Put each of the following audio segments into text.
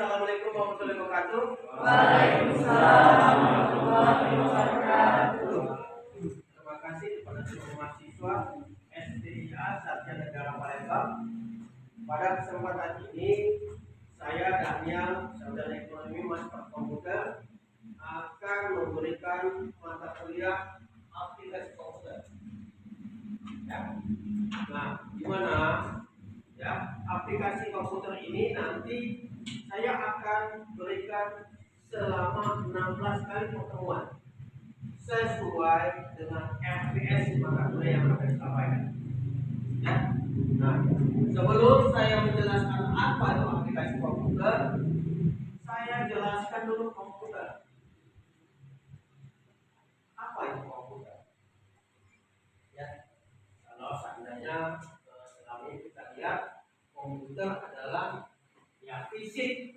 Assalamualaikum warahmatullahi wabarakatuh. Waalaikumsalam warahmatullahi wabarakatuh. Terima kasih kepada seluruh mahasiswa SDIA Sarjana Negara Palembang. Pada kesempatan ini, saya Daniel, Sarjana Ekonomi Master Komputer, akan memberikan mata kuliah aplikasi komputer. Ya. Nah, gimana? Ya, aplikasi komputer ini nanti saya akan berikan selama 16 kali pertemuan sesuai dengan FPS mata kuliah yang akan disampaikan. Ya. Nah, sebelum saya menjelaskan apa itu aplikasi komputer, saya jelaskan dulu komputer. Apa itu komputer? Ya, kalau seandainya selama ini kita lihat komputer adalah ya fisik.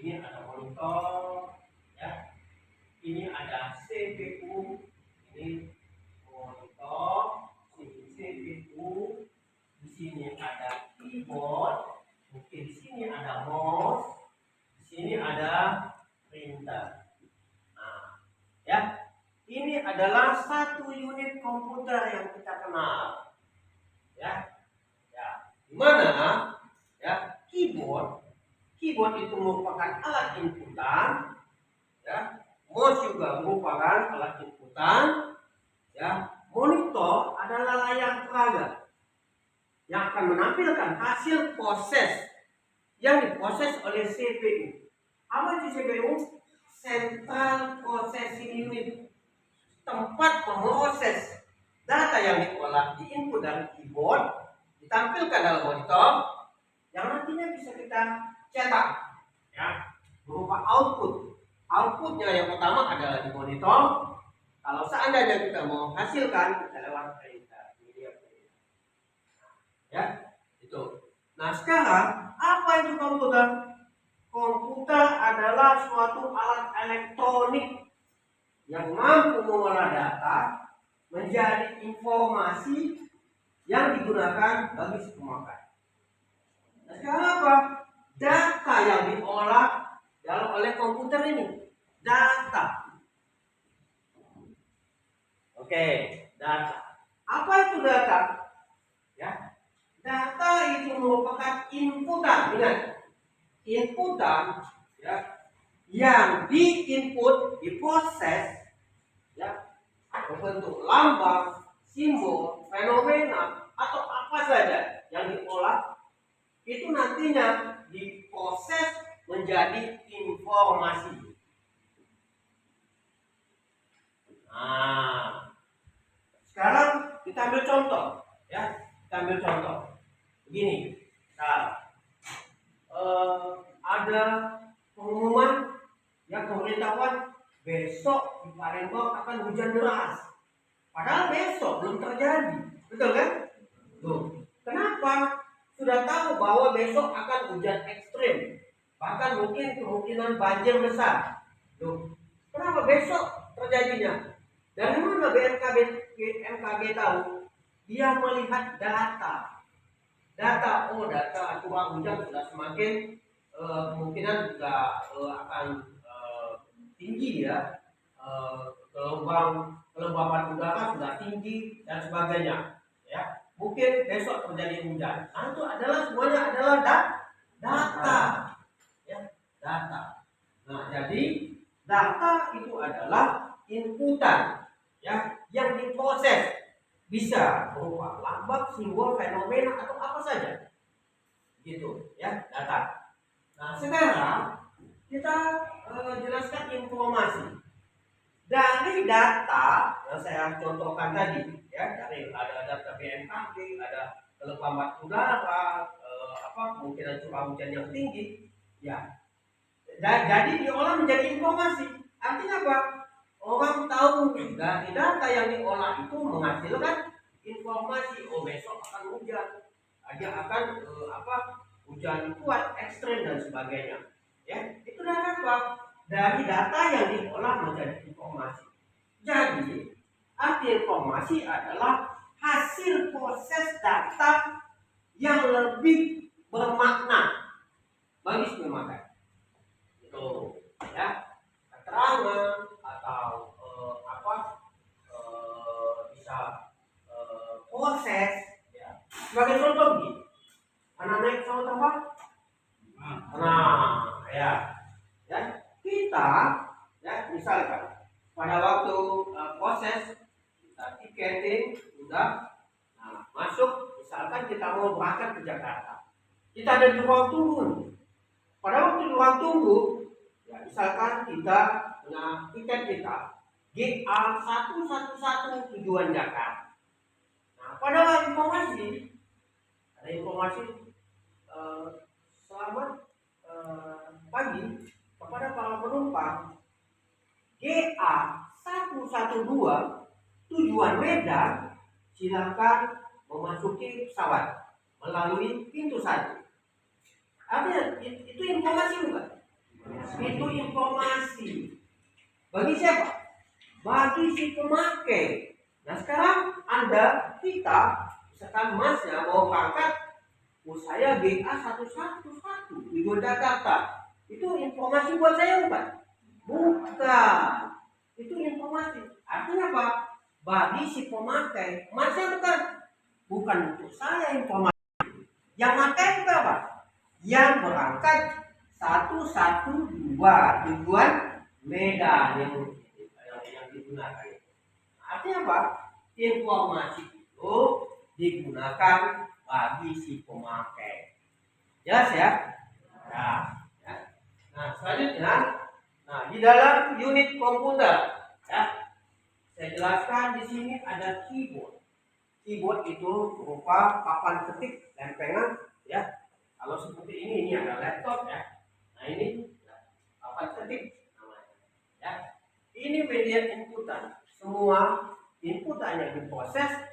Ini ada monitor, ya. Ini ada CPU, ini monitor, ini CPU, di sini ada keyboard, mungkin di sini ada mouse, di sini ada printer. Nah, ya, ini adalah satu unit komputer yang kita kenal, ya, ya. Dimana, ya, keyboard itu merupakan alat inputan, ya. Mouse juga merupakan alat inputan, ya. Monitor adalah layar peraga yang akan menampilkan hasil proses yang diproses oleh CPU. Apa itu CPU? Central Processing Unit, tempat memproses data yang diolah di input dari keyboard ditampilkan dalam monitor yang nantinya bisa kita cetak, ya, berupa output. Outputnya yang pertama adalah di monitor. Kalau seandainya kita mau hasilkan, kita lewat printer, media printer. Ya, itu. Nah, sekarang apa itu komputer? Komputer adalah suatu alat elektronik yang mampu mengolah data menjadi informasi yang digunakan bagi si pemakai. Nah, sekarang apa? Data yang diolah oleh komputer ini. Data. Oke, data. Apa itu data? Ya, data itu merupakan inputan. Ingat, inputan, ya, yang diinput, diproses, ya, berbentuk lambang, simbol, fenomena atau apa saja yang diolah, itu nantinya diproses menjadi informasi. Nah, sekarang kita ambil contoh, ya, kita ambil contoh. Begini, ada pengumuman yang pemberitahuan besok di Palembang akan hujan deras. Padahal besok belum terjadi, betul kan? Tuh, kenapa? Sudah tahu bahwa besok akan hujan ekstrim, bahkan mungkin kemungkinan banjir besar. Tuh, kenapa besok terjadinya? Dari mana BMKG tahu? Dia melihat data. Data curah hujan sudah semakin kemungkinan juga akan tinggi, ya. Kelembapan udara sudah tinggi dan sebagainya, ya. Mungkin besok terjadi hujan. Nah, itu adalah semuanya adalah data, ya, data. Nah, jadi data itu adalah inputan, ya, yang diproses, bisa berupa lambang, simbol, fenomena atau apa saja, gitu, ya, data. Nah, sekarang kita jelaskan informasi dari data yang saya contohkan tadi, ya, dari ada data BMKG, ada kelembapan udara, kemungkinan curah hujan yang tinggi, ya. Jadi diolah menjadi informasi. Artinya apa? Orang tahu dari data yang diolah itu menghasilkan informasi. Oh, besok akan hujan, dia akan hujan kuat, ekstrem dan sebagainya. Ya, itu dari apa? Dari data yang diolah menjadi informasi. Jadi, arti informasi adalah hasil proses data yang lebih bermakna bagi si pemakai. itu ya, keterangan atau bisa proses ya. Sebagai contoh begini, anak naik pesawat terbang. Nah, ya kita ya misalkan pada waktu proses kita tiketing sudah masuk, misalkan kita mau berangkat ke Jakarta, kita ada di ruang tunggu. Pada waktu di ruang tunggu ya, misalkan kita punya tiket kita GA 111 tujuan Jakarta. Nah, pada informasi ada informasi selamat pagi kepada para penumpang GA 112 tujuan Medan, silakan memasuki pesawat melalui pintu 1. Artinya itu informasi bukan? Itu informasi. Bagi siapa? Bagi si pemakai. Nah sekarang kita, misalkan masnya mau berangkat, saya GA 111 tujuan Jakarta. Itu informasi buat saya bukan? Bukan. Itu informasi. Artinya apa? Bagi si pemakai, masnya bukan untuk saya informasi. Yang pakai itu apa? Yang berangkat 112 tujuan Medan yang digunakan. Artinya apa? Informasi itu digunakan bagi si pemakai. Jelas ya? Ya. Nah, selanjutnya, di dalam unit komputer, ya, saya jelaskan di sini ada keyboard. Keyboard itu berupa papan ketik lempengan, ya. Kalau seperti ini ada laptop ya. Nah ini papan ketik namanya. Ya. Ini media inputan. Semua inputan yang diproses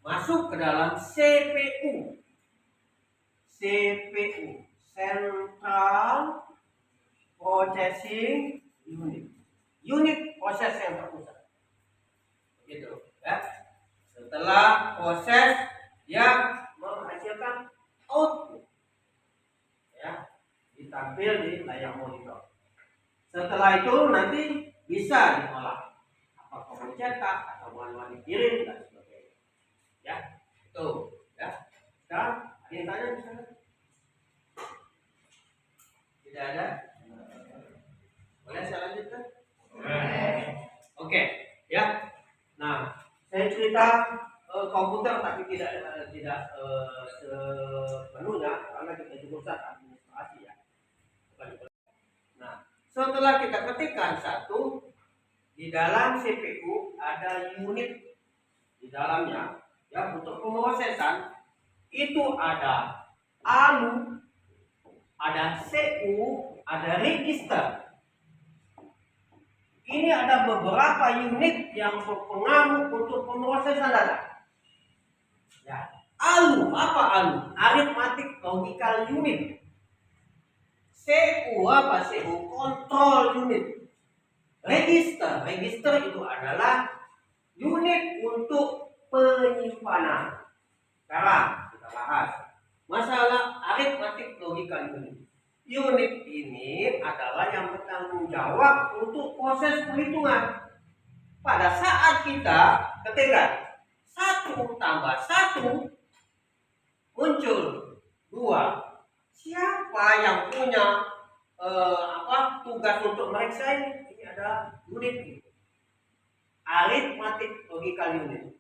masuk ke dalam CPU. CPU, Central Processing Unit. Unit proses yang terpusat. Begitu, ya. Setelah proses yang menghasilkan output, ya, ditampil di layar monitor. Setelah itu nanti bisa diolah, apakah mau cetak atau mau dikirim dan sebagainya. Ya, itu, ya. Sekarang ada yang tanya misalnya? Tidak ada? Boleh saya lanjutkan? Oke, ya. Nah, saya cerita komputer tapi tidak sepenuhnya karena kita jurusan administrasi ya. Nah, setelah kita ketikkan satu, di dalam CPU ada unit di dalamnya ya, untuk pemrosesan itu ada ALU, ada CU, ada register. Ini ada beberapa unit yang berpengaruh untuk pemrosesan data. Ya. ALU, apa ALU? Arithmetic Logical Unit. CU apa? CU Control Unit. Register itu adalah unit untuk penyimpanan. Sekarang kita bahas masalah Arithmetic Logical Unit. Unit ini adalah yang bertanggung jawab untuk proses perhitungan. Pada saat kita ketikkan 1 tambah 1 muncul 2. Siapa yang punya tugas untuk meriksa ini? Ini adalah unit ini. Arithmetic Logical Unit.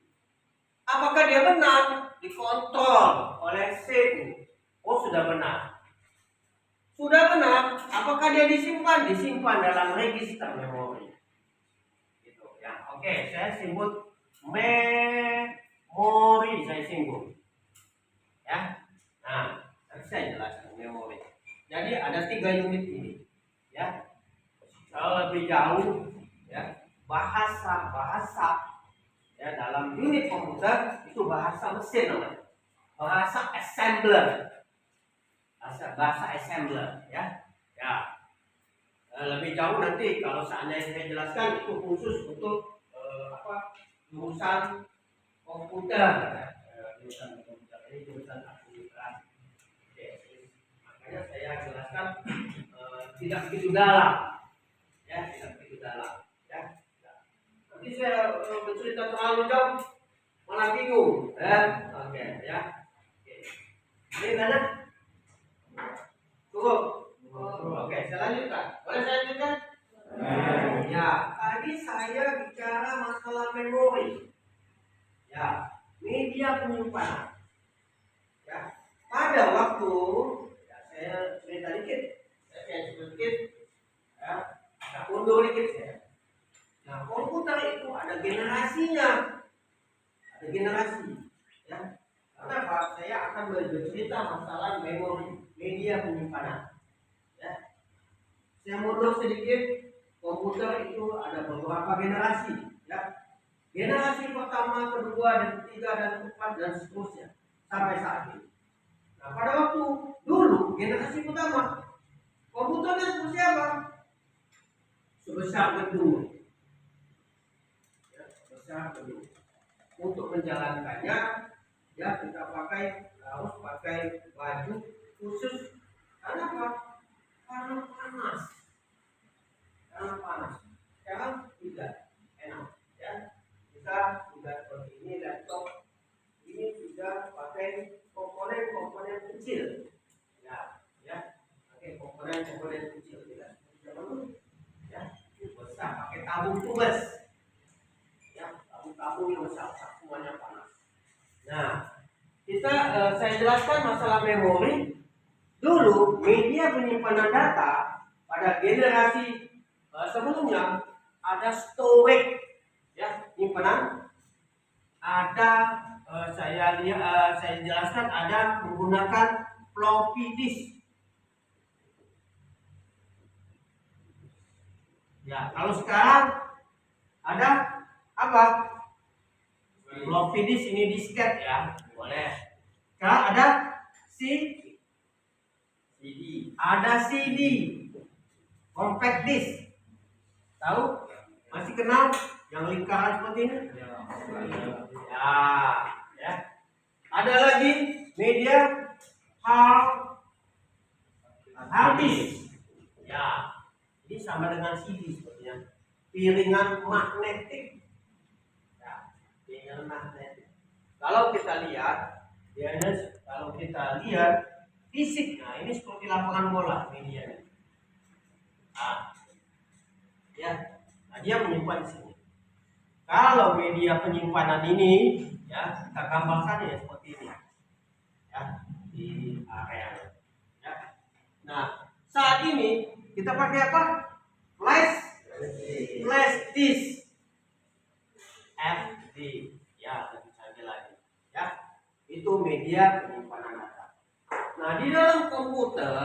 Apakah dia benar? Dikontrol oleh CU. Oh, sudah benar. Sudah benar, apakah dia disimpan? Disimpan dalam register memori. Gitu ya. Oke, saya sebut memori, saya singgung. Ya. Nah, saya jelaskan memori. Jadi ada 3 unit ini. Ya. Kalau lebih jauh ya, bahasa ya dalam unit komputer itu bahasa mesin namanya. Bahasa assembler. Bahasa assembler ya. Lebih jauh nanti kalau seandainya saya jelaskan itu khusus untuk jurusan komputer jurusan komputer ini jurusan administrasi. Oke, makanya saya jelaskan tidak begitu dalam, ya, tidak begitu dalam, ya. Nanti saya bercerita terlalu jauh, malah bingung, ya. Oke, ya. Oke. Ini mana? Cukup. Oke, saya lanjutkan. Boleh saya lanjutkan? Ya, tadi saya bicara masalah memori. Ya, media penyimpanan. Ya, pada waktu ya, saya cerita dikit, ya, saya undur dikit saya. Nah, komputer itu ada generasinya, ada generasi. Ya, kenapa? Saya akan bercerita masalah memori, media penyimpanan. Ya, saya mundur sedikit. Komputer itu ada beberapa generasi. Ya, generasi pertama, kedua, dan ketiga, dan keempat, dan seterusnya sampai saat ini. Nah, pada waktu dulu generasi pertama komputernya seperti apa? Sebesar gedung, ya, sebesar gedung. Untuk menjalankannya, ya kita harus pakai baju khusus. Karena apa? Karena panas. Karena panas. Sekarang tidak enak, ya. Kita sudah seperti ini laptop. Ini sudah pakai komponen-komponen kecil, ya, pakai komponen-komponen kecil, tidak zaman dulu, ya, besar pakai tabung tugas, ya, tabung-tabung yang besar, semuanya panas. Nah, saya jelaskan masalah memori. Dulu media penyimpanan data pada generasi sebelumnya ada storage, ya, penyimpanan. Ada saya jelaskan ada menggunakan floppy disk. Ya, kalau sekarang ada apa? Floppy disk, ini disket, ya, boleh. Sekarang ada CD, ada CD, compact disk. Tahu? Masih kenal yang lingkaran seperti ini? Ya. Ada lagi media hard disk. Ya. Ini sama dengan CD sepertinya. Piringan magnetik. Ya, piringan magnetik. Kalau kita lihat, fisik, nah ini seperti lapangan bola media. Nah, ya, nah dia menyimpan di sini. Kalau media penyimpanan ini, ya, kita gambarkan ya seperti ini, ya, di area. Ya. Nah, saat ini kita pakai apa? Flash disk, FD, ya, tentu saja lagi, ya, itu media penyimpanan data. Nah, di dalam komputer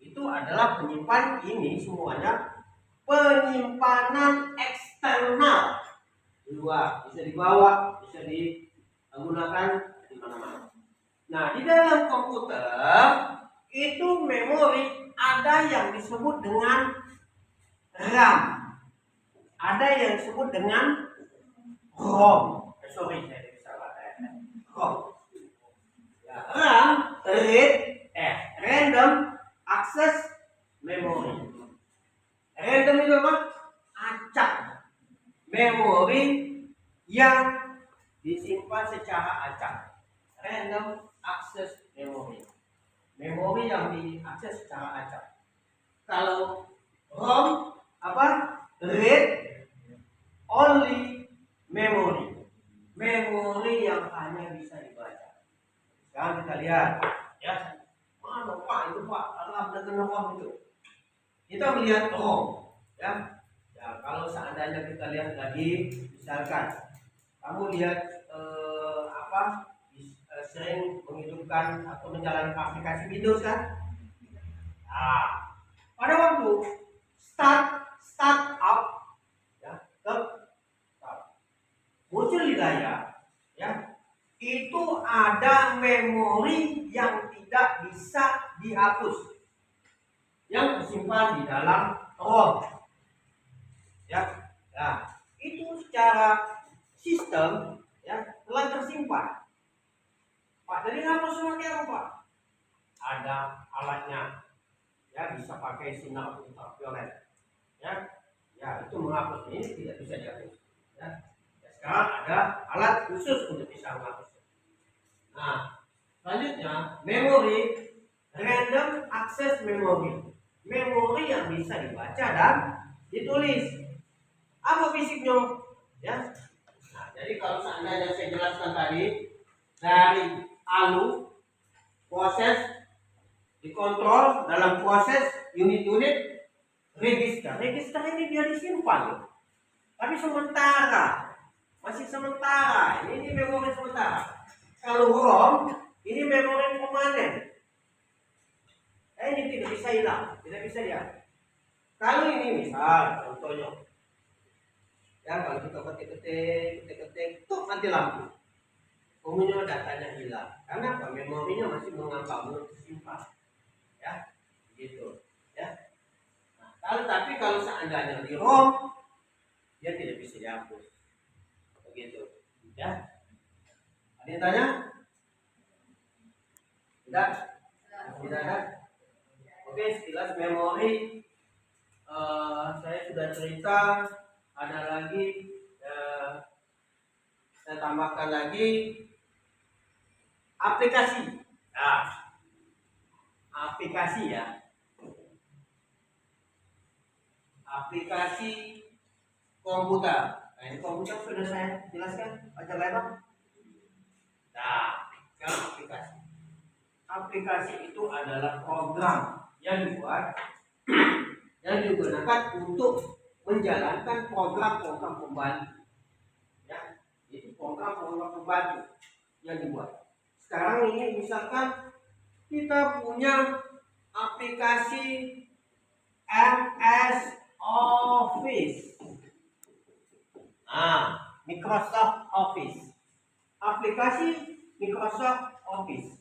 itu adalah penyimpan ini semuanya penyimpanan eksternal. Di luar, bisa dibawa, bisa digunakan di mana-mana. Nah, di dalam komputer itu memori ada yang disebut dengan RAM, ada yang disebut dengan ROM. ROM. Ya, RAM, random access memory. Random itu apa? Acak. Memori yang disimpan secara acak. Random access memory. Memori yang diakses secara acak. Kalau ROM apa? Read only memory. Memori yang hanya bisa dibaca. Sekarang kita lihat, ya. Mana Pak itu Pak? Alam dengan ROM itu. Kita melihat ROM, ya. Ya, kalau seandainya kita lihat lagi, misalkan kamu lihat sering menghidupkan atau menjalankan aplikasi Windows kan? Nah, pada waktu start up, ya, muncul di layar, ya, itu ada memori yang tidak bisa dihapus, yang tersimpan di dalam ROM. Ya, nah, itu secara sistem, ya, telah tersimpan. Pak, jadi ngapus pakai apa Pak? Ada alatnya, ya, ya bisa pakai sinar ultraviolet, ya itu menghapus ini tidak bisa dihapus. Ya. Sekarang ada alat khusus untuk bisa menghapus. Nah, selanjutnya memori, random access memory, memori yang bisa dibaca dan ditulis. Apa fisiknya? Ya. Nah, jadi kalau seandainya saya jelaskan tadi dari ALU, proses dikontrol dalam proses unit-unit register. Register ini dia disimpan, tapi sementara, masih sementara. Ini memori sementara. Kalau ROM ini memori permanen. Ini tidak bisa hilang, tidak bisa dia. Kalau ini misal contohnya, ya kalau kita ketik, tuh mati lampu. Umumnya datanya hilang. Karena apa? Memorinya masih mengambang, belum tersimpan. Ya, gitu. Ya. Nah, kalau seandainya di ROM, dia tidak bisa dihapus. Begitu. Ya. Ada yang tanya? Tidak? Tidak ada? Oke, sekilas memori. Saya sudah cerita. Ada lagi. Saya tambahkan lagi aplikasi. Nah, aplikasi ya. Aplikasi komputer. Nah, ini komputer sudah saya jelaskan baca lebar. Nah, sekarang aplikasi. Aplikasi itu adalah program yang dibuat yang digunakan untuk menjalankan program-program pembantu. Ya, itu program-program pembantu yang dibuat. Sekarang ini misalkan kita punya aplikasi MS Office. Microsoft Office. Aplikasi Microsoft Office.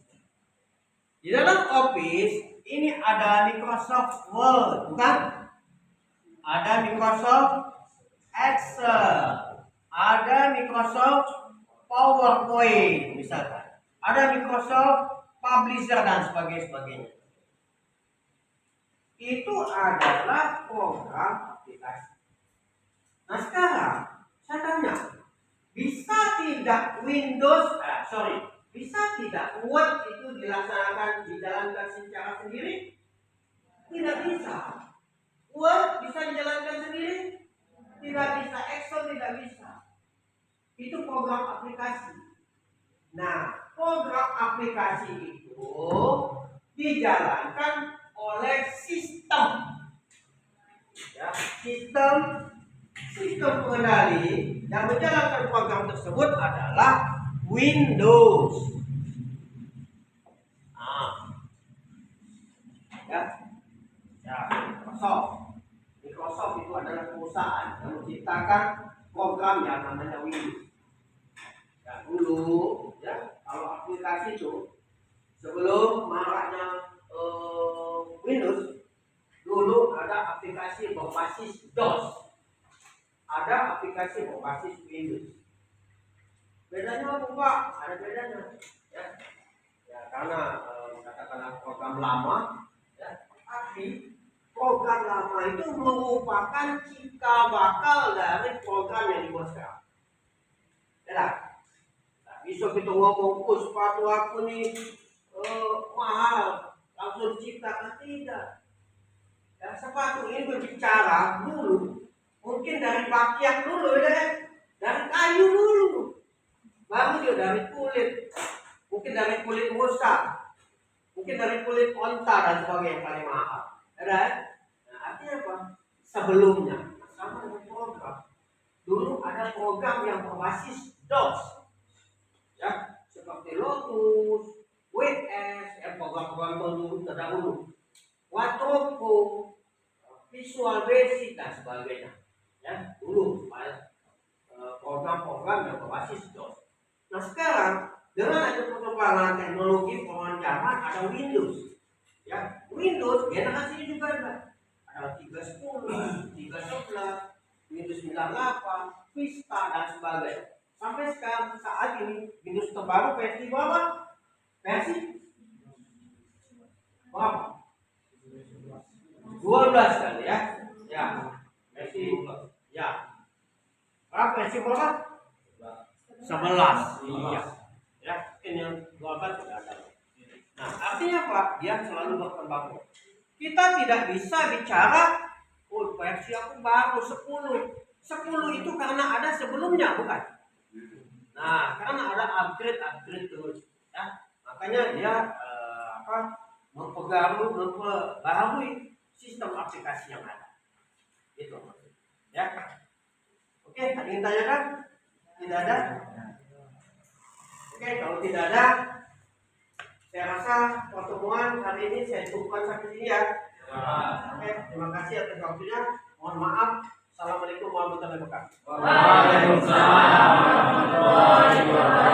Di dalam Office ini ada Microsoft Word, bukan? Ada Microsoft Excel, ada Microsoft PowerPoint misalkan. Ada Microsoft Publisher dan sebagainya. Itu adalah program aplikasi. Nah sekarang saya tanya, bisa tidak bisa tidak Word itu dijalankan secara sendiri? Tidak bisa. Word bisa dijalankan sendiri? Tidak bisa. Excel tidak bisa. Itu program aplikasi. Nah, program aplikasi itu dijalankan oleh sistem. Ya, sistem pengendali yang menjalankan program tersebut adalah Windows. Microsoft itu adalah perusahaan yang menciptakan program yang namanya Windows. Ya, dulu ya kalau aplikasi itu sebelum maraknya Windows, dulu ada aplikasi berbasis DOS, ada aplikasi berbasis Windows. Bedanya apa Pak? Ada bedanya. Ya karena katakanlah program lama, ya, tapi program lama itu merupakan cikal bakal dari program yang dibuat sekarang. Ya, bisa kita ngomong sepatu aku nih mahal, langsung diciptakan, tidak. Ya, sepatu ini berbicara dulu, mungkin dari bakiak dulu ya, dari kayu dulu, baru dia dari kulit, mungkin dari kulit rusa, mungkin dari kulit onta dan sebagainya yang paling mahal. Ada? Nah, artinya apa? Sebelumnya sama dengan program. Dulu ada program yang berbasis DOS. Ya, seperti Lotus, WS, program-program terdahulu, Watroko, Visual Basic dan sebagainya. Ya, dulu program-program yang berbasis DOS. Nah sekarang dengan ada perkembangan teknologi pemrograman ada Windows. Ya, Windows generasinya juga ada 3.10, 3.11, Windows 98, Vista dan sebagainya. Sampai sekarang saat ini Windows terbaru versi berapa? Versi berapa? 12 kali ya. Ya. Versi ya. Berapa versi berapa? 11. Iya. Ya, ini yang 12 sudah ada. Nah, artinya apa? Dia selalu berkembang. Kita tidak bisa bicara oh versi aku baru 10. 10 itu karena ada sebelumnya, bukan? Nah, karena ada upgrade terus, ya. Makanya dia memperbarui sistem aplikasi yang ada. Itu, ya. Oke, ada yang tanyakan? Tidak ada? Oke, kalau tidak ada, saya rasa pertemuan hari ini saya cukupkan sampai sini ya. Oke, terima kasih atas waktunya. Mohon maaf. Assalamualaikum warahmatullahi wabarakatuh. Waalaikumsalam warahmatullahi wabarakatuh.